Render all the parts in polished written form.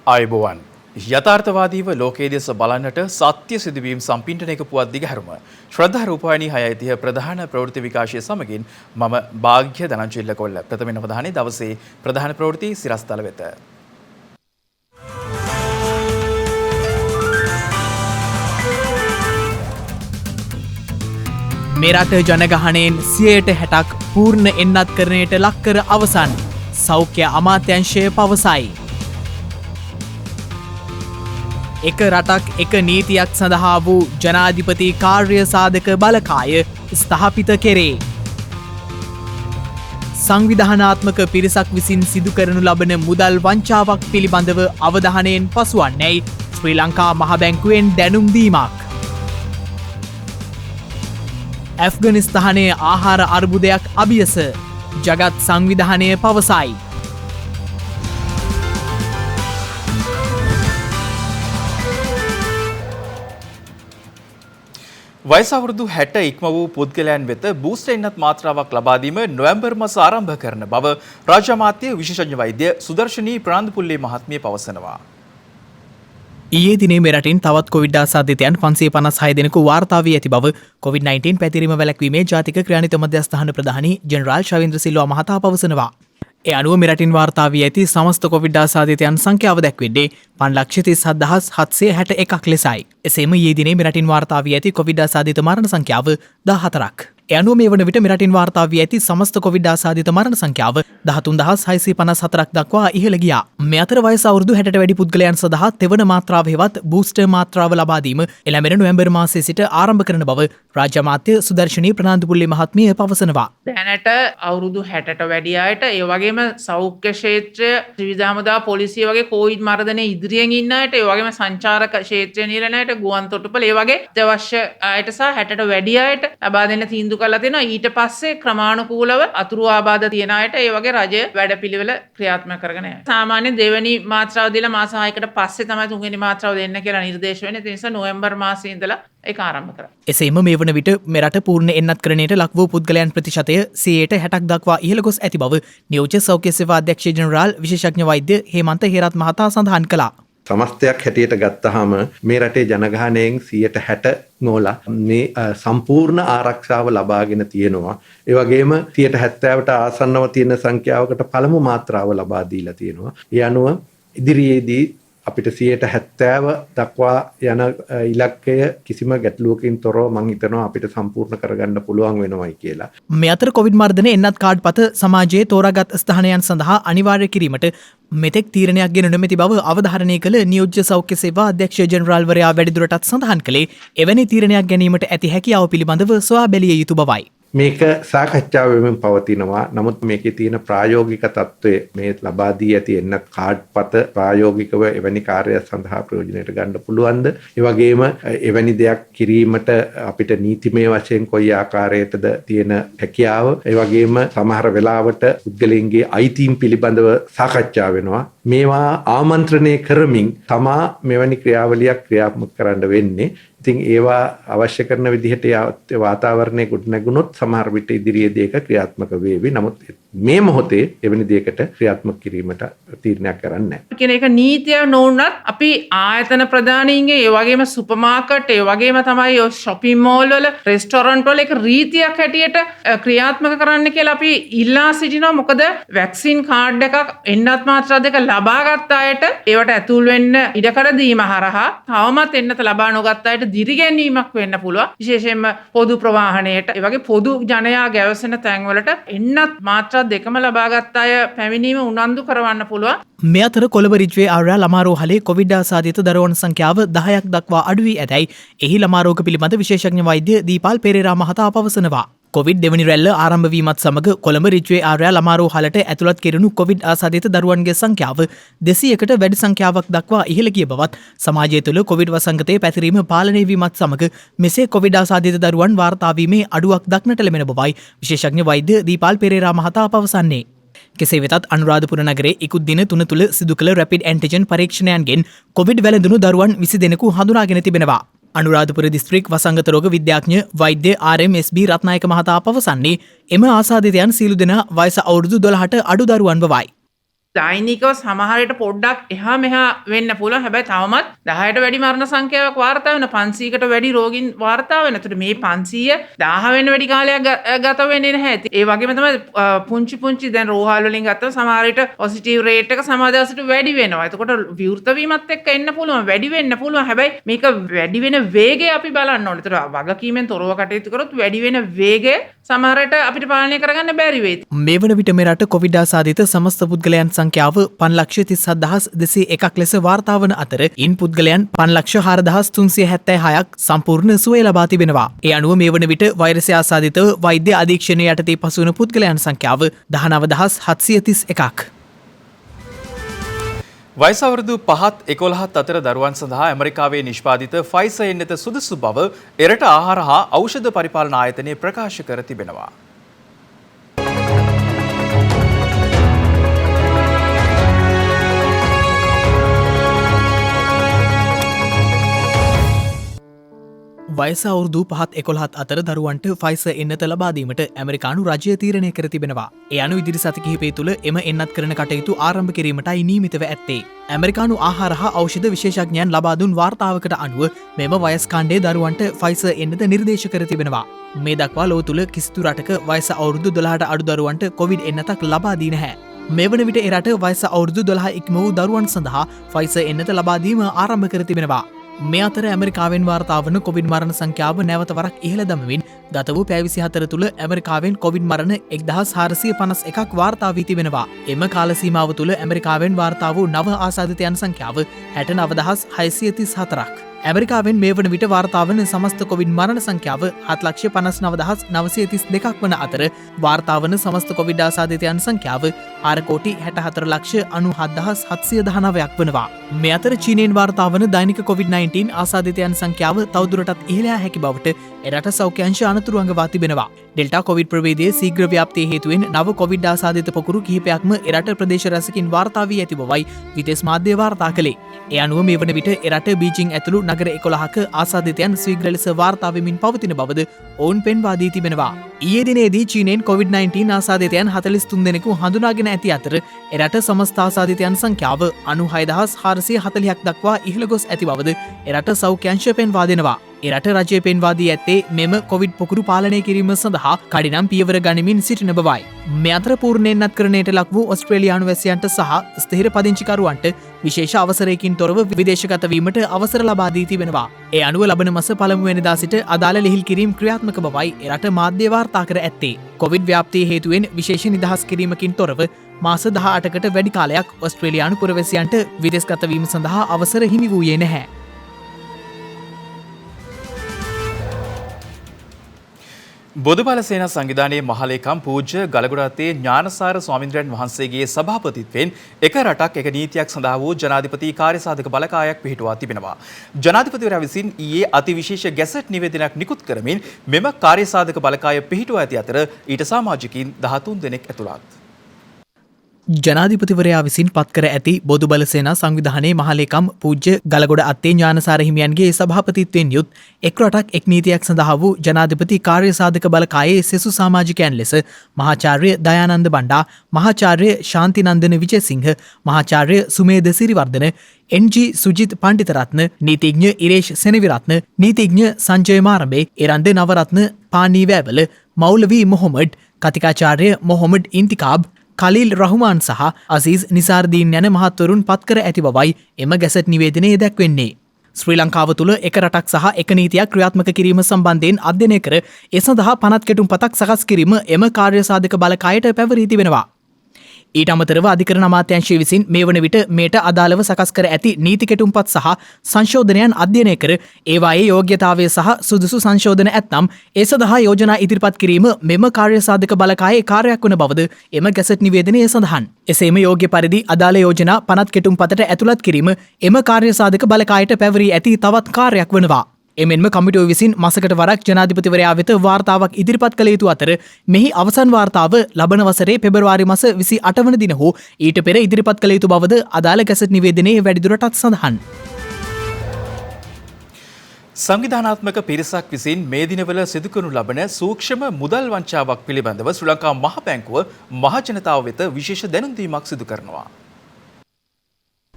ආයුබෝවන් යථාර්ථවාදීව ලෝකයේ දෙස බලන්නට සත්‍ය සිදුවීම් සම්පින්ඩනයක පුවත් දිගහැරුම ශ්‍රද්ධා රූපවාහිනී 6:30 ප්‍රධාන ප්‍රවෘත්ති විකාශය සමගින් මම භාග්‍ය ධනංජිල්ල කොල්ල ප්‍රථම අවධානයේ දවසේ ප්‍රධාන ප්‍රවෘත්ති සිරස්තල වෙත මෙරට ජනගහනයෙන් 60%ක් පූර්ණ එන්නත්කරණයට ලක්කර අවසන් සෞඛ්‍ය අමාත්‍යංශය පවසයි. එක රටක් එක නීතියක් සඳහා වූ ජනාධිපති කාර්ය සාධක බලකාය ස්ථාපිත කෙරේ. සංවිධානාත්මක පිරිසක් විසින් සිදු කරනු ලබන මුදල් වංචාවක් පිළිබඳව අවධානයෙන් පසුවන්නේයි ශ්‍රී ලංකා මහ බැංකුවෙන් දැනුම් දීමක්. ඇෆ්ගනිස්ථානයේ ආහාර අර්බුදයක් අභියස ජගත් සංවිධානය පවසයි. වයස අවුරුදු 60 ඉක්ම වූ පුද්ගලයන් වෙත බූස්ටර් එන්නත් මාත්‍රාවක් ලබා දීම නොවැම්බර් මාස ආරම්භ කරන බව රාජ්‍ය අමාත්‍ය විශේෂඥ වෛද්‍ය සුදර්ශනී ප්‍රනාන්දුපුල්ලේ මහත්මිය පවසනවා. ඊයේ දිනේ මෙරටින් තවත් කොවිඩ් ආසාදිතයන් 556 දෙනෙකු වාර්තා වී ඇති බව COVID-19 පැතිරීම වැළැක්වීමේ ජාතික ක්‍රියානිත මධ්‍යස්ථාන ප්‍රධානී ජෙනරාල් ශවීන්ද්‍ර සිල්වා මහතා පවසනවා. ඒ අනුව මෙරටින් වාර්තා වී ඇති සමස්ත කොවිඩ් ආසාදිතයන් සංඛ්‍යාව දැක්වෙන්නේ 5,37,761ක් ලෙසයි. එසේම ඊයේ දිනේ මෙරටින් වාර්තා වී ඇති කොවිඩ් ආසාදිත මරණ සංඛ්‍යාව 14ක්. ඒ අනුව මේ වන විට මෙරටින් වාර්තා වී ඇති සමස්ත කොවිඩ් ආසාදිත මරණ සංඛ්‍යාව 13,654ක් දක්වා ඉහළ ගියා. මේ අතර වයස අවුරුදු 60ට වැඩි පුද්ගලයන් සඳහා තෙවන මාත්‍රාව හෙවත් බූස්ටර් මාත්‍රාව ලබා දීම එළඹෙන නොවැම්බර් මාසයේ සිට ආරම්භ කරන බව රාජ්‍ය අමාත්‍ය සුදර්ශනී ප්‍රනාන්දුපුල්ලේ මහත්මිය පවසනවා. දැනට අවුරුදු 60ට වැඩි අයට ඒ වගේම සෞඛ්‍ය ක්ෂේත්‍රය ත්‍රිවිධ හමුදා පොලිසිය වගේ කොවිඩ් මර්ධනයේ ඉදිරියෙන් ඉන්න අයට ඒ වගේම සංචාරක ක්ෂේත්‍රයේ නිරන අයට ගුවන් තොටුපළ ඒ වගේ අත්‍යවශ්‍ය අයට සහ 60ට වැඩි අයට ලබා දෙන්න තීන්දුව කරලා තියෙනවා. ඊට පස්සේ ක්‍රමානුකූලව අතුරු ආබාධ තියන අයට ඒ වගේ රජය වැඩපිළිවෙල ක්‍රියාත්මක කරගෙන යනවා. සාමාන්‍යයෙන් දෙවෙනි මාත්‍රාව දීලා මාස 6කට පස්සේ තමයි තුන්වෙනි මාත්‍රාව දෙන්න කියලා නිර්දේශ වෙන්නේ. ඒ නිසා නොවැම්බර් මාසයේ ඉඳලා ඒක ආරම්භ කරා. එසේම මේ වන විට මෙරට පූර්ණ එන්නත්කරණයට ලක් වූ පුද්ගලයන් ප්‍රතිශතය 60ට දක්වා ඉහළ ගොස් ඇති බව නියෝජ්‍ය සෞඛ්‍ය සේවා අධ්‍යක්ෂ ජෙනරාල් විශේෂඥ වෛද්‍ය හේමන්ත හේරත් මහතා සඳහන් කළා. සමස්තයක් හැටියට ගත්තහම මේ රටේ ජනගහනයෙන් 60% නෝලා මේ සම්පූර්ණ ආරක්ෂාව ලබාගෙන තියෙනවා. ඒ වගේම 70%ට ආසන්නව තියෙන සංඛ්‍යාවකට පළමු මාත්‍රාව ලබා දීලා තියෙනවා. ඒ අනුව ඉදිරියේදී අපිට 70% දක්වා යන ඉලක්කය කිසිම ගැටලුවකින් තොරව මම හිතනවා අපිට සම්පූර්ණ කරගන්න පුළුවන් වෙනවයි කියලා. මේ අතර කොවිඩ් මර්ධන එන්නත් කාඩ් පත සමාජයේ තෝරාගත් ස්ථානයන් සඳහා අනිවාර්ය කිරීමට මෙතෙක් තීරණයක් ගෙන නොමැති බව අවධාරණය කළ නියෝජ්‍ය සෞඛ්‍ය සේවා අධ්‍යක්ෂ ජෙනරාල්වරයා වැඩිදුරටත් සඳහන් කළේ එවැනි තීරණයක් ගැනීමට ඇති හැකියාව පිළිබඳව සොයා බැලිය යුතු බවයි. මේක සාකච්ඡා වෙමින් පවතිනවා. නමුත් මේකේ තියෙන ප්‍රායෝගික තත්ත්වය මේ ලබා දී ඇති එන්නත් කාඩ් පත ප්‍රායෝගිකව එවැනි කාර්යයක් සඳහා ප්‍රයෝජනයට ගන්න පුළුවන්ද? ඒ වගේම එවැනි දෙයක් කිරීමට අපිට නීතිමය වශයෙන් කොයි ආකාරයකටද තියෙන හැකියාව? ඒ වගේම සමහර වෙලාවට පුද්ගලයන්ගේ අයිතීන් පිළිබඳව සාකච්ඡා වෙනවා. මේවා ආමන්ත්‍රණය කරමින් තමා මෙවැනි ක්‍රියාවලියක් ක්‍රියාත්මක කරන්න වෙන්නේ. ඉතින් ඒවා අවශ්‍ය කරන විදිහට වාතාවරණය ගොඩනැගුණොත් සමහර විට ඉදිරියේදී ඒක ක්‍රියාත්මක වේවි. නමුත් මේ මොහොතේ එවැනි දෙයකට ක්‍රියාත්මක කිරීමට තීරණයක් කරන්නේ නැහැ. කියන එක නීතිය නොවුනත් අපි ආයතන ප්‍රධානීන්ගේ ඒ වගේම සුපර් මාකට් ඒ වගේම තමයි ඔය shopping mall වල රෙස්ටොරන්ට් වල ඒක රීතියක් හැටියට ක්‍රියාත්මක කරන්න කියලා අපි ඉල්ලා සිටිනවා. මොකද වැක්සින් කාඩ් එකක් එන්නත් මාත්‍රා දෙක ලබාගත් අයට ඒවට ඇතුල් වෙන්න ඉඩකඩ දීම හරහා තවමත් එන්නත ලබා නොගත් අයට දිරිගැන්වීමක් වෙන්න පුළුවන්. විශේෂයෙන්ම පොදු ප්‍රවාහනයට ඒ වගේ පොදු ජනයා ගැවසෙන තැන්වලට එන්නත් මාත්‍රා දෙකම ලබාගත් අය පැමිණීම උනන්දු කරවන්න පුළුවන්. මේ අතර කොළඹ රිජ්වේ ආර්ය ළමාරෝහලේ කොවිඩ් ආසාදිත දරුවන් සංඛ්‍යාව 10ක් දක්වා අඩු වී ඇතැයි එහි ළමාරෝග පිළිබඳ විශේෂඥ වෛද්‍ය දීපාල් පෙරේරා මහතා පවසනවා. කොවිඩ් දෙවනි රැල්ල ආරම්භ වීමත් සමග කොළඹ රිජ්වේ ආර්ය ළමාරෝහලට ඇතුළත් කෙරුණු කොවිඩ් ආසාදිත දරුවන්ගේ සංඛ්‍යාව 200කට වැඩි සංඛ්‍යාවක් දක්වා ඉහළ ගිය බවත් සමාජය තුළ කොවිඩ් වසංගතයේ පැතිරීම පාලනය වීමත් සමග මෙසේ කොවිඩ් ආසාදිත දරුවන් වාර්තා වීමේ අඩුවක් දක්නට ලැබෙන බවයි විශේෂඥ වෛද්‍ය දීපාල් පෙරේරා මහතා පවසන්නේ. කෙසේ වෙතත් අනුරාධපුර නගරයේ ඉකුත් දින 3 තුල සිදු කළ රැපිඩ් ඇන්ටිජන් පරීක්ෂණයන්ගෙන් කොවිඩ් වැළඳුණු දරුවන් 20 දෙනෙකු හඳුනාගෙන තිබෙනවා. අනුරාධපුර දිස්ත්‍රික් වසංගත රෝග විද්‍යාඥ වෛද්‍ය RMSB රත්නායක මහතා පවසන්නේ එම ආසාදිතයන් සියලු දෙනා වයස අවුරුදු 12ට අඩු දරුවන් බවයි. දෛනිකව සමහරට පොඩ්ඩක් එහා මෙහා වෙන්න පුළුවන්. හැබැයි තවමත් 10ට වැඩි මරණ සංඛ්‍යාවක් වාර්තා වෙන 500කට වැඩි රෝගීන් වාර්තා වෙන. ඒතර මේ 500 1000 වෙන වැඩි කාලයක් ගත වෙන්නේ නැහැ. ඒ වගේම තමයි පුංචි දැන් රෝහල් වලින් ගත්තම සමහරට පොසිටිව් රේට් එක සමහර දවසට වැඩි වෙනවා. එතකොට විවෘත වීමත් එක්ක එන්න පුළුවන්. වැඩි වෙන්න පුළුවන්. හැබැයි මේක වැඩි වෙන වේගය අපි බලන්න ඕනේ. ඒතර වගකීමෙන් තොරව කටයුතු කරොත් වැඩි වෙන වේගය සමහරට අපිට පාලනය කරගන්න බැරි වෙයි. මේ වන විට මෙරට කොවිඩ් ආසාදිත සමස්ත පුද්ගලයන් සංඛ්‍යාව 5,37,201ක් ලෙස වාර්තා වන අතර ඉන් පුද්ගලයන් 5,04,376ක් සම්පූර්ණ සුවය ලබා තිබෙනවා. ඒ අනුව මේ වන විට වෛරසය ආසාදිතව වෛද්‍ය අධීක්ෂණය යටතේ පසුවන පුද්ගලයන් සංඛ්‍යාව 19,731ක්. වයස අවුරුදු 5-11 අතර දරුවන් සඳහා ඇමරිකාවේ නිෂ්පාදිත ෆයිසර් එන්නත සුදුසු බව එරට ආහාර හා ඖෂධ පරිපාලන ආයතනය ප්‍රකාශ කර තිබෙනවා. වයස අවුරුදු 5-11 අතර දරුවන්ට ෆයිසර් එන්නත ලබා දීමට ඇමරිකානු රජය තීරණය කර තිබෙනවා. ඒ අනුව ඉදිරි සති කිහිපය තුළ එම එන්නත් කරන කටයුතු ආරම්භ කිරීමටයි නියමිතව ඇත්තේ. ඇමරිකානු ආහාර හා ඖෂධ විශේෂඥයන් ලබා දුන් වාර්තාවකට අනුව මෙම වයස් කාණ්ඩයේ දරුවන්ට ෆයිසර් එන්නත නිර්දේශ කර තිබෙනවා. මේ දක්වා ලොව තුළ කිසිදු රටක වයස අවුරුදු 12ට අඩු දරුවන්ට කොවිඩ් එන්නතක් ලබා දී නැහැ. මේ වන විට එරට වයස අවුරුදු 12 ඉක්ම වූ දරුවන් සඳහා ෆයිසර් එන්නත ලබා දීම ආරම්භ කර තිබෙනවා. මේ අතර ඇමරිකාවෙන් වාර්තා වන කොවිඩ් මරණ සංඛ්‍යාව නැවත වරක් ඉහළ දමමින් ගත වූ පැය 24 තුළ ඇමරිකාවෙන් කොවිඩ් මරණ 1451ක් වාර්තා වී තිබෙනවා. එම කාල සීමාව තුළ ඇමරිකාවෙන් වාර්තා වූ නව ආසාදිතයන් සංඛ්‍යාව 69634ක්. ඇමරිකාවෙන් මේ වන විට වාර්තා වන සමස්ත කොවිඩ් මරණ සංඛ්‍යාව 7,59,932ක් වන අතර වාර්තා වන සමස්ත කොවිඩ් ආසාදිතයන් සංඛ්‍යාව 4,64,97,719ක් වනවා. මේ අතර චීනයෙන් වාර්තා වන දෛනික කොවිඩ්-19 ආසාදිතයන් සංඛ්‍යාව තවදුරටත් ඉහළ යා හැකි බවට එරට සෞඛ්‍ය අංශ අනතුරු අඟවා තිබෙනවා. ඩෙල්ටා කොවිඩ් ප්‍රවේදයේ ශීඝ්‍ර ව්‍යාප්තිය හේතුවෙන් නව කොවිඩ් ආසාදිත පොකුරු කිහිපයක්ම එරට ප්‍රදේශ රැසකින් වාර්තා වී ඇති බවයි විදේශ මාධ්‍ය වාර්තා කළේ. ඒ අනුව මේ වන විට එරට බීජිං ඇතුළු නගර 11ක ආසාදිතයන් ශීඝ්‍ර ලෙස වාර්තා වෙමින් පවතින බවද ඔවුන් පෙන්වා දී තිබෙනවා. ඊයේ දිනේදී චීනයෙන් කොවිඩ්-19 ආසාදිතයන් 43 දෙනෙකු හඳුනාගෙන ඇති අතර එරට සමස්ත ආසාදිතයන් සංඛ්‍යාව 96,440ක් දක්වා ඉහළ ගොස් ඇති බවද එරට සෞඛ්‍ය අංශය පෙන්වා දෙනවා. එරට රජය පෙන්වා දී ඇත්තේ මෙම කොවිඩ් පොකුරු පාලනය කිරීම සඳහා කඩිනම් පියවර ගනිමින් සිටින බවයි. මේ අතර පූර්ණ එන්නත්කරණයට ලක් වූ ඔස්ට්‍රේලියානු වැසියන්ට සහ ස්ථිර පදිංචිකරුවන්ට විශේෂ අවසරයකින් තොරව විදේශගත වීමට අවසර ලබා දී තිබෙනවා. ඒ අනුව ලබන මාස පළමු වෙනිදා සිට අදාළ ලිහිල් කිරීම ක්‍රියාත්මක බවයි එරට මාධ්‍ය වාර්තා කර ඇත්තේ. කොවිඩ් ව්‍යාප්තිය හේතුවෙන් විශේෂ නිදහස් කිරීමකින් තොරව මාස 18කට වැඩි කාලයක් ඔස්ට්‍රේලියානු පුරවැසියන්ට විදේශගත වීම සඳහා අවසර හිමි වූයේ නැහැ. බොදුබල සේනා සංවිධානයේ මහලේකම් පූජ්‍ය ගලගොඩත්තේ ඥානසාර ස්වාමීන්ද්‍රයන් වහන්සේගේ සභාපතිත්වයෙන් එක රටක් එක නීතියක් සඳහා වූ ජනාධිපති කාර්යසාධක බලකායක් පිහිටුවා තිබෙනවා. ජනාධිපතිවරයා විසින් ඊයේ අතිවිශේෂ ගැසට් නිවේදනයක් නිකුත් කරමින් මෙම කාර්යසාධක බලකාය පිහිටුවා ඇති අතර ඊට සමාජිකින් 13 දෙනෙක් ඇතුළත්. ජනාධිපතිවරයා විසින් පත්කර ඇති බොදුබල සේනා සංවිධානයේ මහලේකම් පූජ්‍ය ගලගොඩ අත්තේ ඥානසාර හිමියන්ගේ සභාපතිත්වයෙන් යුත් එක් රටක් එක් නීතියක් සඳහා වූ ජනාධිපති කාර්යසාධක බලකායේ සෙසු සමාජිකයන් ලෙස මහාචාර්ය දයානන්ද බණ්ඩා, මහාචාර්ය ශාන්තිනන්දන විජයසිංහ, මහාචාර්ය සුමේද සිරිවර්ධන, එන්.ජී. සුජිත් පණ්ඩිතරත්න, නීතිඥ ඉරේෂ් සෙනවිරත්න, නීතිඥ සංජය මාරඹේ, එරන්ද නවරත්න පානීවැවල, මෞලවී මොහොමඩ්, කතිකාචාර්ය මොහොමඩ් ඉන්තිකාබ්, කලිල් රහුමාන් සහ අසීස් නිසාර්දීන් යන මහත්වරුන් පත්කර ඇති බවයි එම ගැසට් නිවේදනයේ දැක්වෙන්නේ. ශ්‍රී ලංකාව තුළ එක රටක් සහ එක නීතියක් ක්‍රියාත්මක කිරීම සම්බන්ධයෙන් අධ්‍යයනය කර ඒ සඳහා පනත් කෙටුම්පතක් සකස් කිරීම එම කාර්යසාධක බලකායට පැවරී තිබෙනවා. ඊට අමතරව අධිකරණ අමාත්‍යාංශය විසින් මේ වන විට මේට අදාළව සකස් කර ඇති නීති කෙටුම්පත් සහ සංශෝධනයන් අධ්‍යයනය කර ඒවායේ යෝග්‍යතාවය සහ සුදුසු සංශෝධන ඇත්නම් ඒ සඳහා යෝජනා ඉදිරිපත් කිරීම මෙම කාර්යසාධක බලකායේ කාර්යයක් වන බවද එම ගැසට් නිවේදනයේ සඳහන්. එසේම යෝග්‍ය පරිදි අදාළ යෝජනා පනත් කෙටුම්පතට ඇතුළත් කිරීම එම කාර්යසාධක බලකායට පැවරී ඇති තවත් කාර්යයක් වනවා. එමෙන්ම කමිටුව විසින් මාසකට වරක් ජනාධිපතිවරයා වෙත වාර්තාවක් ඉදිරිපත් කළ යුතු අතර මෙහි අවසන් වාර්තාව ලබන වසරේ පෙබරවාරි මාස 28 වන දින හෝ ඊට පෙර ඉදිරිපත් කළ යුතු බවද අදාළ ගැසට් නිවේදනයේ වැඩිදුරටත් සඳහන්. සංවිධානාත්මක පිරිසක් විසින් මේ දිනවල සිදු කරනු ලබන සූක්ෂම මුදල් වංචාවක් පිළිබඳව ශ්‍රී ලංකා මහ බැංකුව මහ ජනතාව වෙත විශේෂ දැනුම් දීමක් සිදු කරනවා.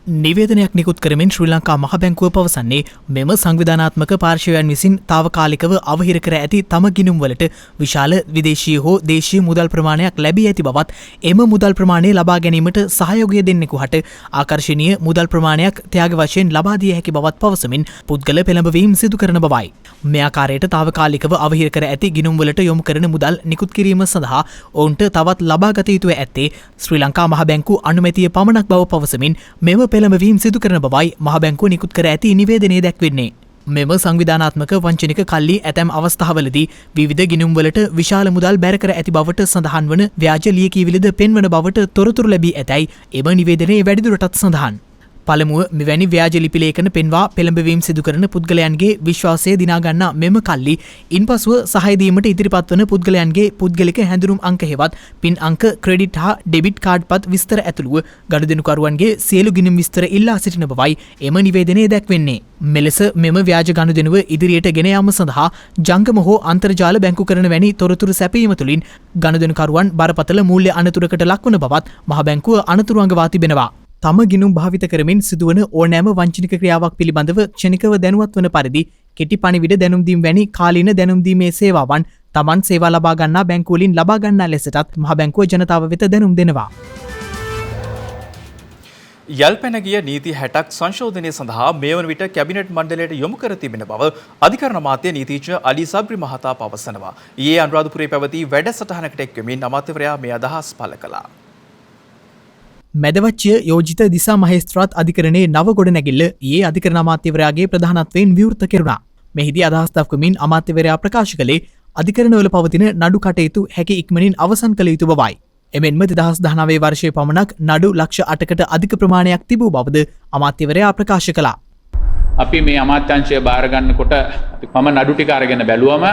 නිවේදනයක් නිකුත් කරමින් ශ්‍රී ලංකා මහ බැංකුව පවසන්නේ මෙම සංවිධානාත්මක පාර්ශවයන් විසින් තාවකාලිකව අවහිර කර ඇති තම ගිණුම්වලට විශාල විදේශීය හෝ දේශීය මුදල් ප්‍රමාණයක් ලැබී ඇති බවත් එම මුදල් ප්‍රමාණය ලබා ගැනීමට සහයෝගය දෙන්නෙකු හට ආකර්ශනීය මුදල් ප්‍රමාණයක් ත්‍යාග වශයෙන් ලබා දිය හැකි බවත් පවසමින් පුද්ගල පෙළඹවීම් සිදු කරන බවයි. මේ ආකාරයට තාවකාලිකව අවහිර කර ඇති ගිණුම්වලට යොමු කරන මුදල් නිකුත් කිරීම සඳහා ඔවුන්ට තවත් ලබාගත යුතුව ඇත්තේ ශ්‍රී ලංකා මහ බැංකුව අනුමැතිය පමණක් බව පවසමින් මෙම පෙළඹවීම් සිදු කරන බවයි මහ බැංකුව නිකුත් කර ඇති නිවේදනයේ දැක්වෙන්නේ. මෙම සංවිධානාත්මක වංචනික කල්ලි ඇතැම් අවස්ථාවලදී විවිධ ගිණුම්වලට විශාල මුදල් බැර කර ඇති බවට සඳහන් වන ව්‍යාජ ලියකියවිලිද පෙන්වන බවට තොරතුරු ලැබී ඇතැයි එම නිවේදනයේ වැඩිදුරටත් සඳහන්. පළමුව මෙවැනි ව්‍යාජ ලිපි ලේඛන පෙන්වා පෙළඹවීම් සිදු කරන පුද්ගලයන්ගේ විශ්වාසය දිනාගන්නා මෙම කල්ලි ඉන්පසුව සහාය දීමට ඉදිරිපත් වන පුද්ගලයන්ගේ පුද්ගලික හැඳුනුම් අංක හෙවත් පින් අංක ක්‍රෙඩිට් හා ඩෙබිට් කාඩ් පත් විස්තර ඇතුළුව ගනුදෙනුකරුවන්ගේ සියලු ගිණුම් විස්තර ඉල්ලා සිටින බවයි එම නිවේදනයේ දැක්වෙන්නේ. මෙලෙස මෙම ව්‍යාජ ගනුදෙනුව ඉදිරියට ගෙන යාම සඳහා ජංගම හෝ අන්තර්ජාල බැංකු කරන වැනි තොරතුරු සැපීම තුළින් ගනුදෙනුකරුවන් බරපතල මූල්‍ය අනතුරකට ලක්වන බවත් මහ බැංකුව අනතුරු අඟවා තිබෙනවා. තම ගිණුම් භාවිත කරමින් සිදුවන ඕනෑම වංචනික ක්‍රියාවක් පිළිබඳව ක්ෂණිකව දැනුවත් වන පරිදි කෙටි පණිවිඩ දැනුම් දීම් වැනි කාලීන දැනුම් දීමේ සේවාවන් තමන් සේවා ලබා ගන්නා බැංකු වලින් ලබා ගන්නා ලෙසටත් මහ බැංකුව ජනතාව වෙත දැනුම් දෙනවා. යල්පැන ගිය නීති 60ක් සංශෝධනය සඳහා මේ වන විට කැබිනට් මණ්ඩලයට යොමු කර තිබෙන බව අධිකරණ අමාත්‍ය නීතිඥ අලි සබ්රි මහතා පවසනවා. ඊයේ අනුරාධපුරයේ පැවති වැඩසටහනකට එක්වෙමින් අමාත්‍යවරයා මේ අදහස් පළ කළා. මැදවච්චිය යෝජිත දිසා මහේස්ත්‍රාත් අධිකරණයේ නව ගොඩනැගිල්ල ඊයේ අධිකරණ අමාත්‍යවරයාගේ ප්‍රධානත්වයෙන් විවෘත කෙරුණා. මෙහිදී අදහස් දක්වමින් අමාත්‍යවරයා ප්‍රකාශ කළේ අධිකරණවල පවතින නඩු කටයුතු හැකි ඉක්මනින් අවසන් කළ යුතු බවයි. එමෙන්ම 2019 වර්ෂයේ පමණක් නඩු ලක්ෂ 8කට අධික ප්‍රමාණයක් තිබූ බවද අමාත්‍යවරයා ප්‍රකාශ කළා. අපි මේ අමාත්‍යංශය බාර ගන්නකොට මම නඩු ටික අරගෙන බැලුවම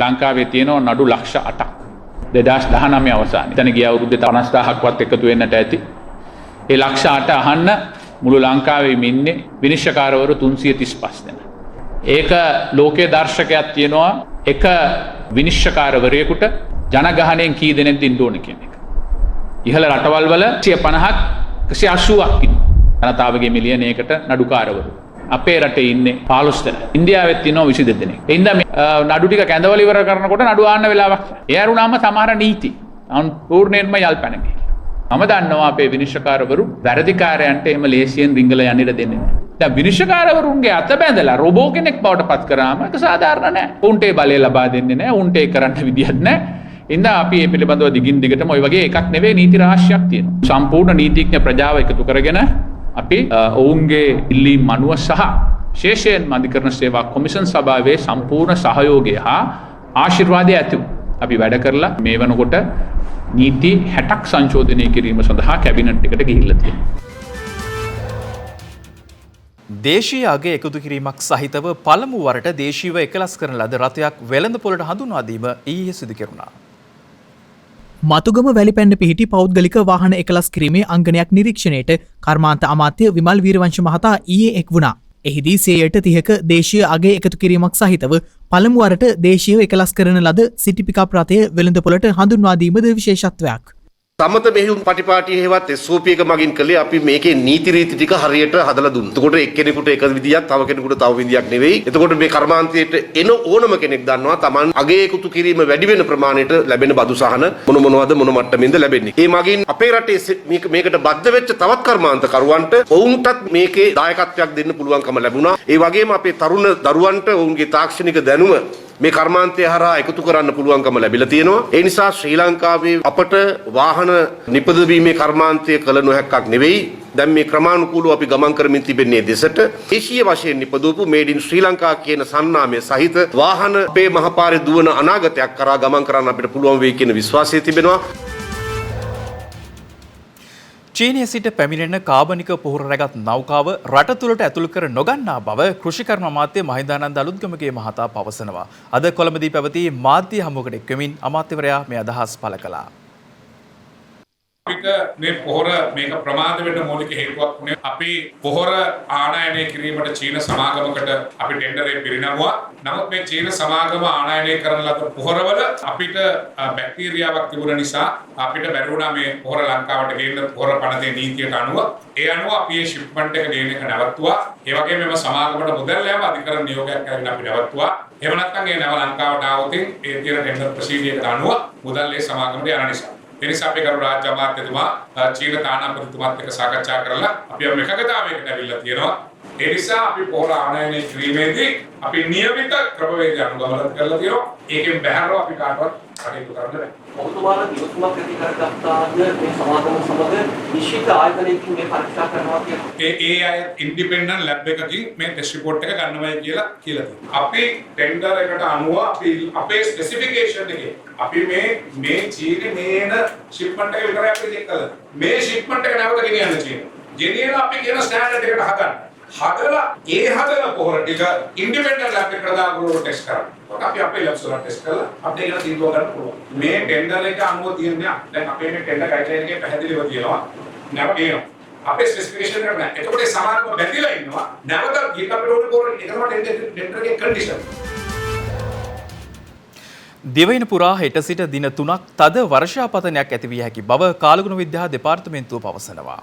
ලංකාවේ තියෙන නඩු ලක්ෂ 8ක් 2019 අවසානයේ. එතන ගිය අවුරුද්දේ 50000ක්වත් එකතු වෙන්නට ඇති. ඒ ලක්ෂ 8 අහන්න මුළු ලංකාවේම ඉන්නේ විනිශ්චයකාරවරු 335 දෙනා. ඒක ලෝකයේ දර්ශකයක් තියෙනවා එක විනිශ්චයකාරවරයෙකුට ජනගහණයෙන් කී දෙනෙක්ද ඉන්න ඕන කියන එක. ඉහළ රටවල් වල 150ක් 180ක් ඉන්නවා. ජනතාවගේ මිලියනයකට නඩුකාරවරු. අපේ රටේ ඉන්නේ 15 දෙනා. ඉන්දියාවෙත් ඉන්නවා 22 දෙනෙක්. ඒ හින්දා නඩු ටික කැඳවල ඉවර කරනකොට නඩු ආන්න වෙලාවක්. ඒ අරුණාම සමහර නීති පූර්ණයෙන්ම යල්පැන ගියා. මම දන්නවා අපේ විනිශ්චයකාරවරු වැරදිකාරයන්ට එහෙම ලේසියෙන් රිංගල යන්න ඉඩ දෙන්නේ නැහැ. දැන් විනිශ්චයකාරවරුන්ගේ අත බැඳලා රොබෝ කෙනෙක් බවට පත් කරාම ඒක සාධාරණ නැහැ. උන්ට ඒ බලය ලබා දෙන්නේ නැහැ. උන්ට ඒක කරන්න විදියක් නැහැ. ඉතින් අපි මේ පිළිබඳව දිගින් දිගටම ওই වගේ එකක් නෙවෙයි නීති රාශියක් තියෙනවා. සම්පූර්ණ නීතිඥ ප්‍රජාව එකතු කරගෙන අපි ඔවුන්ගේ ඉල්ලීම් මනුව සහ විශේෂයෙන්ම අධිකරණ සේවා කොමිෂන් සභාවේ සම්පූර්ණ සහයෝගය හා ආශිර්වාදය ඇතුව අපි වැඩ කරලා මේ වෙනකොට නීති 60ක් සංශෝධනය කිරීම සඳහා කැබිනට් එකට ගිහිල්ලා තියෙනවා. දේශීය අගය එකතු කිරීමක් සහිතව පළමු වරට දේශීයව එකලස් කරන ලද රථයක් වෙළඳපොළට හඳුන්වා දීම ඊයේ සිදු කෙරුණා. මතුගම වැලිපැන්න පිහිටි පෞද්ගලික වාහන එකලස් කිරීමේ අංගනයක් නිරීක්ෂණයට කර්මාන්ත අමාත්‍ය විමල් වීරවංශ මහතා ඊයේ එක් වුණා. එහිදී 30% දේශීය අගය එකතු කිරීමක් සහිතව පළමු වරට දේශීයව එකලස් කරන ලද සිටි පිකප් රථය වෙළඳපොළට හඳුන්වා දීමද විශේෂත්වයක්. සමත මෙහෙයුම් පටිපාටිය හේවත් SOP එක මගින් කළේ අපි මේකේ නීති රීති ටික හරියට හදලා දුන්නා. එතකොට එක්කෙනෙකුට එක විදියක් තව කෙනෙකුට තව විදියක් නෙවෙයි. එතකොට මේ කර්මාන්තයට එන ඕනම කෙනෙක් දන්නවා Taman අගය එකතු කිරීම වැඩි වෙන ප්‍රමාණයට ලැබෙන බදු සහන මොනවද මොන මට්ටමින්ද ලැබෙන්නේ. ඒ මගින් අපේ රටේ මේකට බද්ධ වෙච්ච තවත් කර්මාන්තකරුවන්ට ඔවුන්ටත් මේකේ දායකත්වයක් දෙන්න පුළුවන්කම ලැබුණා. ඒ වගේම අපේ තරුණ දරුවන්ට ඔවුන්ගේ තාක්ෂණික දැනුම මේ කර්මාන්තය හරහා එකතු කරන්න පුළුවන්කම ලැබිලා තියෙනවා. ඒ නිසා ශ්‍රී ලංකාවේ අපට වාහන නිපදවීමේ කර්මාන්තය කළ නොහැක්කක් නෙවෙයි. දැන් මේ ක්‍රමානුකූලව අපි ගමන් කරමින් තිබෙන්නේ දෙසට දේශීය වශයෙන් නිපදවපු මේඩ් ඉන් ශ්‍රී ලංකා කියන සන්නාමය සහිත වාහන අපේ මහපාරේ දුවන අනාගතයක් කරා ගමන් කරන්න අපිට පුළුවන් වෙයි කියන විශ්වාසය තිබෙනවා. චීනය සිට පැමිණෙන කාබනික පොහොර රැගත් නෞකාව රට තුළට ඇතුළු කර නොගන්නා බව කෘෂිකර්ම අමාත්‍ය මහින්දානන්ද අලුත්ගමගේ මහතා පවසනවා. අද කොළඹදී පැවති මාධ්‍ය හමුවකට එක්වෙමින් අමාත්‍යවරයා මේ අදහස් පළ කළා. අපිට මේ පොහොර මේක ප්‍රමාද වෙන්න මූලික හේතුවක් වුණේ අපි පොහොර ආනයනය කිරීමට චීන සමාගමකට අපි ටෙන්ඩරේ පිරිනැමුවා. නමුත් මේ චීන සමාගම ආනයනය කරන ලද පොහොරවල අපිට බැක්ටීරියාවක් තිබුණ නිසා අපිට බැරි වුණා මේ පොහොර ලංකාවට ගේන්න පොහොර පනතේ නීතියට අනුව. ඒ අනුව අපි මේ ෂිප්මන්ට් එක ගේන එක නැවතුවා. ඒ වගේම මේ සමාගමට මුදල් ලැබ අධිකරණ නියෝගයක් කරගෙන අපි නැවතුවා. එහෙම නැත්නම් ඒ නැව ලංකාවට ආවොත් ඒ තියෙන ටෙන්ඩර් ප්‍රොසීඩියර් එකට අනුව මුදල් ඒ සමාගමට යන නිසා. ඒ නිසා අපි කරු රාජ්‍ය අමාත්‍යතුමා චීන තානාපතිතුමාත් එක්ක සාකච්ඡා කරලා අපි එකගතාවයකට ඇවිල්ලා තියෙනවා. ඒ නිසා අපි පොහොර ආනයනය කිරීමේදී අපි නියමිත ක්‍රමවේද අනුගමනය කරලා තියෙනවා. ඒකෙන් බැහැරව අපි කාටවත් කටයුතු කරන්න බෑ. ඔබතුමාලා දියුතුමක් ඇති කරගත්තාද මේ සමාගම සමග නිශ්චිත ආයතනයකින් මේ පරීක්ෂා කරනවා කියනවා. ඒ අය ඉන්ඩිපෙන්ඩන්ට් ලැබ් එකකින් මේ ටෙස්ට් රිපෝට් එක ගන්නවයි කියලා තියෙනවා. අපි ටෙන්ඩර් එකට අනුව අපි අපේ ස්පෙસિෆිකේෂන් එකේ අපි මේ චීනේ මේන ෂිප්මන්ට් එක විතරයි අපි චෙක් කරලා. මේ ෂිප්මන්ට් එක නැවත ගෙනියන්න චීන. ගෙනියලා අපි කියන ස්ටෑන්ඩඩ් එකට හදන්න. හදලා හදන පොහොර ටික ඉන්ඩිපෙන්ඩන්ට් ලැබ් එකට දාගුරු ටෙස්ට් කරන්න. අපි අපේ ලැබ්ස් වල ටෙස්ට් කරලා අපිට ඒක තීන්දුව ගන්න පුළුවන්. මේ ටෙන්ඩර් එක අනුව තියෙන්නේ දැන් අපේ මේ ටෙන්ඩර් ගයිඩ්ලයින් එකේ පැහැදිලිව තියෙනවා. නැව කියනවා. අපේ ස්පෙસિෆිකේෂන් එකට නෑ. එතකොට ඒ සමානව බැඳිලා ඉන්නවා. නැවත ගිහින් අපිට ඕනේ පොහොර එක තමයි ටෙන්ඩර් එකේ කන්ඩිෂන්. දිවයින පුරා හෙට සිට දින 3ක් තද වර්ෂාපතනයක් ඇති විය හැකි බව කාලගුණ විද්‍යා දෙපාර්තමේන්තුව පවසනවා.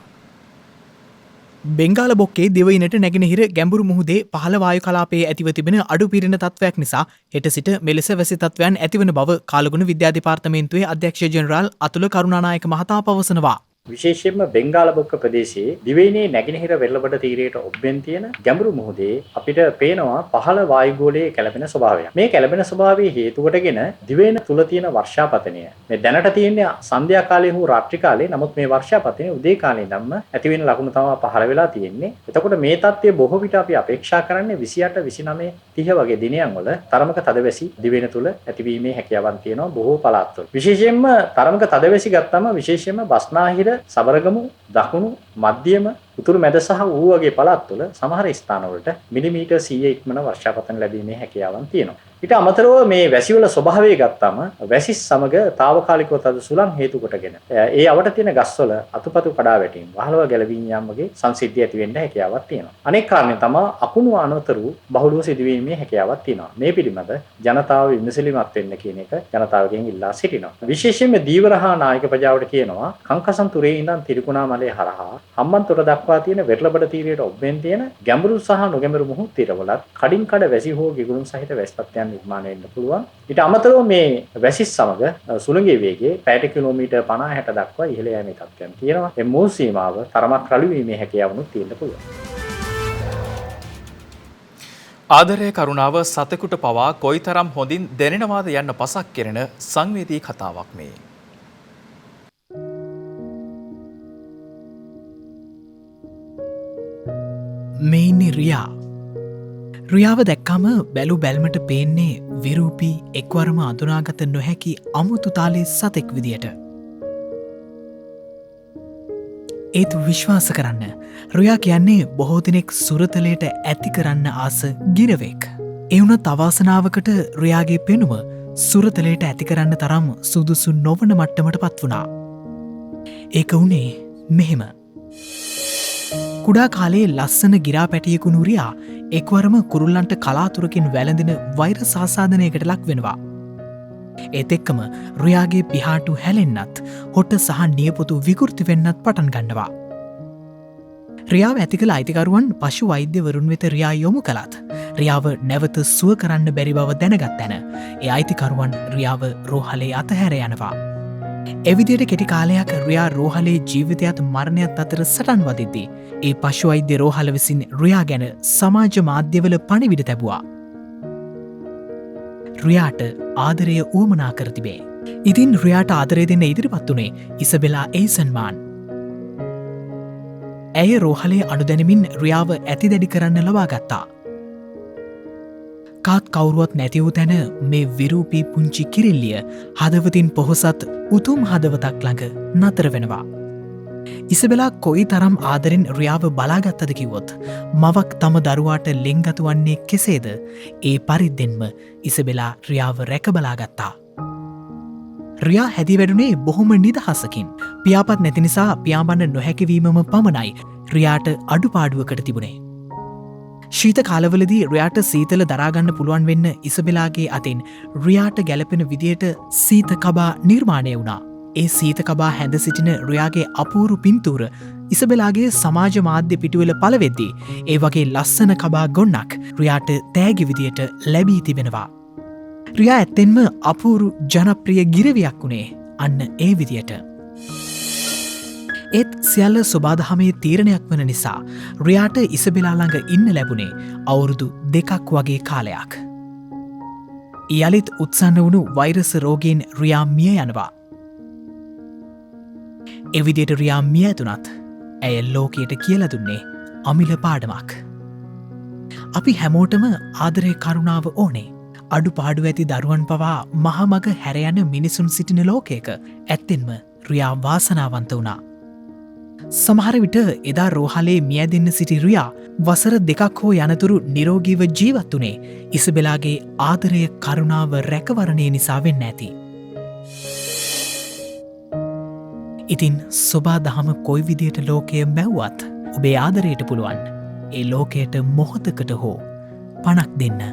බෙංගාල බොක්කේ දිවයිනට නැගෙනහිර ගැඹුරු මුහුදේ පහළ වායු කලාපයේ ඇතිව තිබෙන අඩු පීඩන තත්ත්වයක් නිසා හෙට සිට මෙලෙස වැසි තත්ත්වයන් ඇතිවන බව කාලගුණ විද්‍යා දෙපාර්තමේන්තුවේ අධ්‍යක්ෂ ජෙනරාල් අතුල කරුණානායක මහතා පවසනවා. විශේෂයෙන්ම බෙංගාල බොක්ක ප්‍රදේශයේ දිවයිනේ නැගෙනහිර වෙරළබඩ තීරයට ඔබ්බෙන් තියෙන ගැඹුරු මුහුදේ අපිට පේනවා පහළ වායුගෝලයේ කැළපෙන ස්වභාවයක්. මේ කැළපෙන ස්වභාවයේ හේතු කොටගෙන දිවයින තුල තියෙන වර්ෂාපතනය මේ දැනට තියෙන්නේ සන්ධ්‍යා කාලයේ හෝ රාත්‍රී කාලයේ. නමුත් මේ වර්ෂාපතනය උදේ කාලේ ඉඳන්ම ඇති වෙන ලකුණු තමයි පහළ වෙලා තියෙන්නේ. එතකොට මේ තත්ත්වය බොහෝ විට අපි අපේක්ෂා කරන්නේ 28, 29, 30 වගේ දිනයන් වල තරමක තදවැසි දිවයින තුල ඇතිවීමේ හැකියාවක් තියෙනවා බොහෝ පළාත්වල. විශේෂයෙන්ම තරමක තදවැසි ගත්තම විශේෂයෙන්ම බස්නාහිර, සබරගමු, දකුණු, මධ්‍යම, උතුරු මැද සහ ඌ වගේ පළාත්වල සමහර ස්ථානවලට මිලිමීටර් 100 ඉක්මන වර්ෂාපතන ලැබීමේ හැකියාවක් තියෙනවා. ඊට අමතරව මේ වැසිවල ස්වභාවය ගත්තම වැසි සමග తాවකාලිකව තද සුළං හේතු කොටගෙන ඒ අවට තියෙන ගස්වල අතුපතු කඩා වැටීම්, වහලව ගැලවීම් යාම් වගේ සංසිද්ධි ඇති වෙන්න හැකියාවක් තියෙනවා. අනෙක් කාරණේ තමයි අකුණු අනතුරු බහුලව සිදුවීමේ හැකියාවක් තියෙනවා. මේ පිළිබඳ ජනතාව විමසිලිමත් වෙන්න කියන එක ජනතාවගෙන් ඉල්ලා සිටිනවා. විශේෂයෙන්ම දීවරහා නායක ප්‍රජාවට කියනවා කංකසන්තුරේ ඉඳන් තිරිකුණාමලේ හරහා හම්බන්තොට දක්වා තියෙන වෙරළබඩ තීරයට ඔබ්බෙන් තියෙන ගැඹුරු සහ නොගැඹුරු මුහුදු තීරවලත් කඩින් කඩ වැසි හෝ ගිගුරුම් සහිත වැසි තත්ත්වයන් නිර්මාණය වෙන්න පුළුවන්. ඊට අමතරව මේ වැසි සමග සුළඟේ වේගය පැයට කිලෝමීටර් 50-60 දක්වා ඉහළ යෑමේ තත්ත්වයන් තියෙනවා. මේ මූල් සීමාව තරමක් රළු වීමේ හැකියාවනුත් තියෙන්න පුළුවන්. ආදරය කරුණාව සතෙකුට පවා කොයිතරම් හොඳින් දැනෙනවාද යන්න පසක් කෙරෙන සංවේදී කතාවක් මේ. මේන්නේ රියා. රියාව දැක්කම බැලු බැල්මට පේන්නේ විරූපී එක්වරම අඳුනාගත නොහැකි අමුතු තාලේ සතෙක් විදියට. ඒත් විශ්වාස කරන්න රියා කියන්නේ බොහෝ දෙනෙක් සුරතලයට ඇති කරන්න ආස ගිරවෙක්. එවුනත් අවාසනාවකට රියාගේ පෙනුම සුරතලයට ඇති කරන්න තරම් සුදුසු නොවන මට්ටමට පත් වුණා. ඒක වුණේ මෙහෙම. කුඩා කාලේ ලස්සන ගිරා පැටියකුණු රියා එක්වරම කුරුල්ලන්ට කලාතුරකින් වැළඳෙන වෛර සාසාධනයකට ලක් වෙනවා. ඒත් එක්කම රියාගේ පිහාටු හැලෙන්නත් හොට සහ නියපොතු විකෘති වෙන්නත් පටන් ගන්නවා. රියාව ඇති කළ අයිතිකරුවන් පශු වෛද්‍යවරුන් වෙත රියා යොමු කළත් රියාව නැවත සුව කරන්න බැරි බව දැනගත් තැන ඒ අයිතිකරුවන් රියාව රෝහලේ අතහැර යනවා. එවිදියට කෙටි කාලයක් රියා රෝහලේ ජීවිතයත් මරණයත් අතර සටන් වදිද්දී ඒ පශු වෛද්‍ය රෝහල විසින් රියා ගැන සමාජ මාධ්‍යවල පණිවිඩ තැබුවා. රියාට ආදරය උවමනා කර තිබේ. ඉතින් රියාට ආදරය දෙන්න ඉදිරිපත් වුණේ ඉසබෙලා ඒසන්මාන්. ඇය රෝහලේ අනුදැනමින් රියාව ඇති දැඩි කරන්න ලබා ගත්තා. කාත් කවුරුවත් නැතිවූ තැන මේ විරූපී පුංචි කිරිල්ලිය හදවතින් පොහොසත් උතුම් හදවතක් ළඟ නතර වෙනවා. ඉසබෙලා කොයි තරම් ආදරෙන් රියාව බලාගත්තද කිව්වොත් මවක් තම දරුවාට ලෙංගතු වන්නේ කෙසේද ඒ පරිද්දෙන්ම ඉසබෙලා රියාව රැක බලාගත්තා. රියා හැදී වැඩුණේ බොහොම නිදහසකින්. පියාපත් නැති නිසා පියාඹන්න නොහැකිවීමම පමණයි රියාට අඩුපාඩුවකට තිබුණේ. ශීත කාලවලදී රියාට සීතල දරාගන්න පුළුවන් වෙන්න ඉසබෙලාගේ අතින් රියාට ගැලපෙන විදියට සීත කබා නිර්මාණය වුණා. ඒ සීත කබා හැඳ සිටින රියාගේ අපූරු පින්තූර ඉසබෙලාගේ සමාජ මාධ්‍ය පිටුවල පලවෙද්දී ඒ වගේ ලස්සන කබා ගොන්නක් රියාට තෑගි විදියට ලැබී තිබෙනවා. රියා ඇත්තෙන්ම අපූරු ජනප්‍රිය ගිරවියක් වුණේ අන්න ඒ විදියට. ඒත් සියල්ල ස්වබාදහමේ තීරණයක් වන නිසා රියාට ඉසබෙලා ළඟ ඉන්න ලැබුණේ අවුරුදු 2ක් වගේ කාලයක්. යළිත් උත්සන්න වුණු වෛරස රෝගීන් රියා මිය යනවා. එවිදියට රියා මිය ඇතුනත් ඇය ලෝකයට කියලා දුන්නේ අමිල පාඩමක්. අපි හැමෝටම ආදරය කරුණාව ඕනේ. අඩු පාඩු ඇති දරුවන් පවා මහමග හැරයන මිනිසුන් සිටින ලෝකයක ඇත්තෙන්ම රියා වාසනාවන්ත වුණා. සමහර විට එදා රෝහලේ මිය දෙන්න සිටි රියා වසර 2ක් හෝ යනතුරු නිරෝගීව ජීවත් වුණේ ඉසබෙලාගේ ආදරය කරුණාව රැකවරණය නිසා වෙන්න ඇති. ඉතින් සොබා දහම කොයි විදියට ලෝකය මැව්වත් ඔබේ ආදරයට පුළුවන් ඒ ලෝකයට මොහොතකට හෝ පණක් දෙන්න.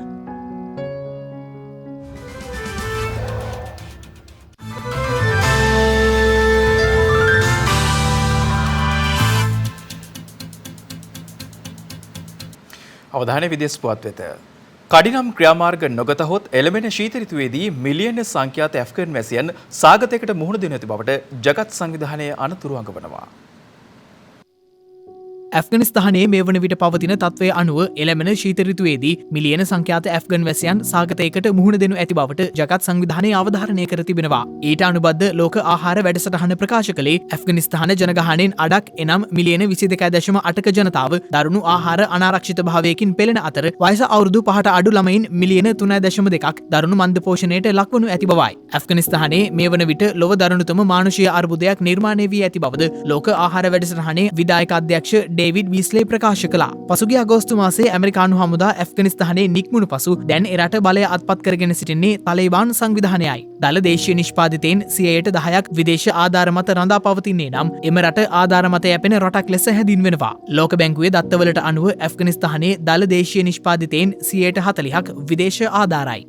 අවධානය විදේශ පුවත් වෙත. කඩිනම් ක්‍රියාමාර්ග නොගතහොත් එළමෙන ශීත ඍතුවේදී මිලියන සංඛ්‍යාත ඇෆ්ගන් වැසියන් සාගතයකට මුහුණ දෙනු ඇති බවට ජගත් සංවිධානය අනතුරු අඟවනවා. ඇෆ්ගනිස්තානයේ මේ වන විට පවතින තත්ත්වය අනුව එළමෙන ශීත ඍතුවේදී මිලියන සංඛ්‍යාත ඇෆ්ගන් වැසියන් සාගතයකට මුහුණ දෙනු ඇති බවට ජගත් සංවිධානය අවධාරණය කර තිබෙනවා. ඊට අනුබද්ධ ලෝක ආහාර වැඩසටහන ප්‍රකාශ කළේ ඇෆ්ගනිස්තාන ජනගහනයෙන් අඩක් එනම් මිලියන 22.8ක ජනතාව දරුණු ආහාර අනාරක්ෂිත භාවයකින් පෙළෙන අතර වයස අවුරුදු 5ට අඩු ළමයින් මිලියන 3.2ක් දරුණු මන්ද පෝෂණයට ලක්වනු ඇති බවයි. ඇෆ්ගනිස්තානයේ මේ වන විට ලොව දරුණුතම මානුෂීය අර්බුදයක් නිර්මාණය වී ඇති බවද ලෝක ආහාර වැඩසටහනේ විධායක අධ්‍යක්ෂ ඩේවිඩ් බීස්ලේ ප්‍රකාශ කළා. පසුගිය අගෝස්තු මාසයේ ඇමරිකානු හමුදා ඇෆ්ගනිස්තානයේ නික්මුණු පසු දැන් එරට බලය අත්පත් කරගෙන සිටින්නේ තලිබාන් සංවිධානයයි. දළ දේශීය නිෂ්පාදිතයින් 10%ක් විදේශ ආධාර මත රඳා පවතින්නේ නම් එම රට ආධාර මත යැපෙන රටක් ලෙස හැඳින්වෙනවා. ලෝක බැංකුවේ දත්තවලට අනුව ඇෆ්ගනිස්තානයේ දළ දේශීය නිෂ්පාදිතයින් 40%ක් විදේශ ආධාරයි.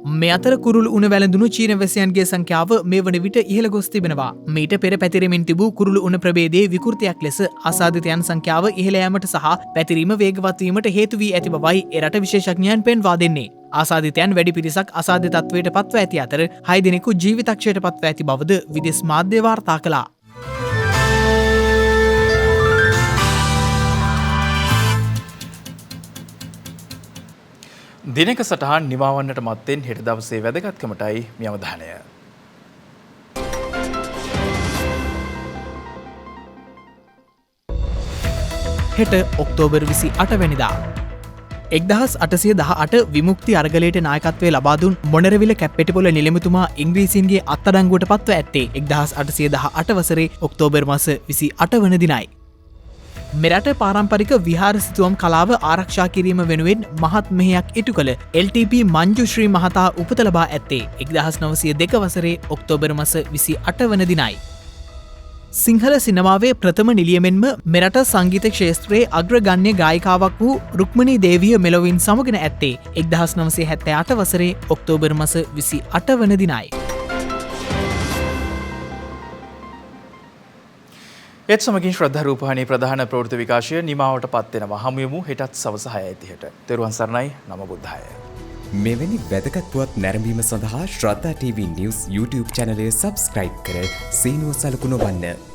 මේ අතර කුරුළු උණ වැළඳුණු චීන වැසියන්ගේ සංඛ්‍යාව මේ වන විට ඉහළ ගොස් තිබෙනවා. මීට පෙර පැතිරෙමින් තිබූ කුරුළු උණ ප්‍රභේදයේ විකෘතියක් ලෙස අසාධිතයන් සංඛ්‍යාව ඉහළ යාමට සහ පැතිරීම වේගවත් වීමට හේතු වී ඇති බවයි එරට විශේෂඥයන් පෙන්වා දෙන්නේ. ආසාධිතයන් වැඩි පිරිසක් අසාධ්‍ය තත්වයට පත්ව ඇති අතර 6 දෙනෙකු ජීවිතක්ෂයට පත්ව ඇති බවද විදේශ මාධ්‍ය වාර්තා කළා. දිනක සටහන් නිමවන්නට මත්තෙන් හෙට දවසේ වැදගත්කමටයි මේ අවධානය. හෙට ඔක්තෝබර් 28 වැනිදා 1818 විමුක්ති අරගලයට නායකත්වය ලබා දුන් මොනරවිල කැප්පෙටිපොළ නිලමේතුමා ඉංග්‍රීසීන්ගේ අත්අඩංගුවට පත්ව ඇත්තේ 1818 වසරේ ඔක්තෝබර් මාස 28 වන දිනයි. මෙරට පාරම්පරික විහාර සිතුවම් කලාව ආරක්ෂා කිරීම වෙනුවෙන් මහත් මෙහෙයක් ඉටු කළ LTP මංජු ශ්‍රී මහතා උපත ලබා ඇත්තේ 1902 වසරේ ඔක්තෝබර් මාස 28 වන දිනයි. සිංහල සිනමාවේ ප්‍රථම නිලියමෙන්ම මෙරට සංගීත ක්ෂේත්‍රයේ අග්‍රගණ්‍ය ගායිකාවක් වූ රුක්මනී දේවිය මෙලොවින් සමගෙන ඇත්තේ 1978 වසරේ ඔක්තෝබර් මාස 28 වන දිනයි. ඒත් සමගින් ශ්‍රද්ධා රූපවාහිනී ප්‍රධාන ප්‍රවෘත්ති විකාශය නිමාවට පත් වෙනවා. හමු යමු හෙටත් සවස 6:30ට. තෙරුවන් සරණයි. නම බුද්ධාය. මෙවැනි වැදගත් පුවත් නැරඹීම සඳහා ශ්‍රද්ධා TV News YouTube channel එක subscribe කර සීනුව සලකුණ වන්න.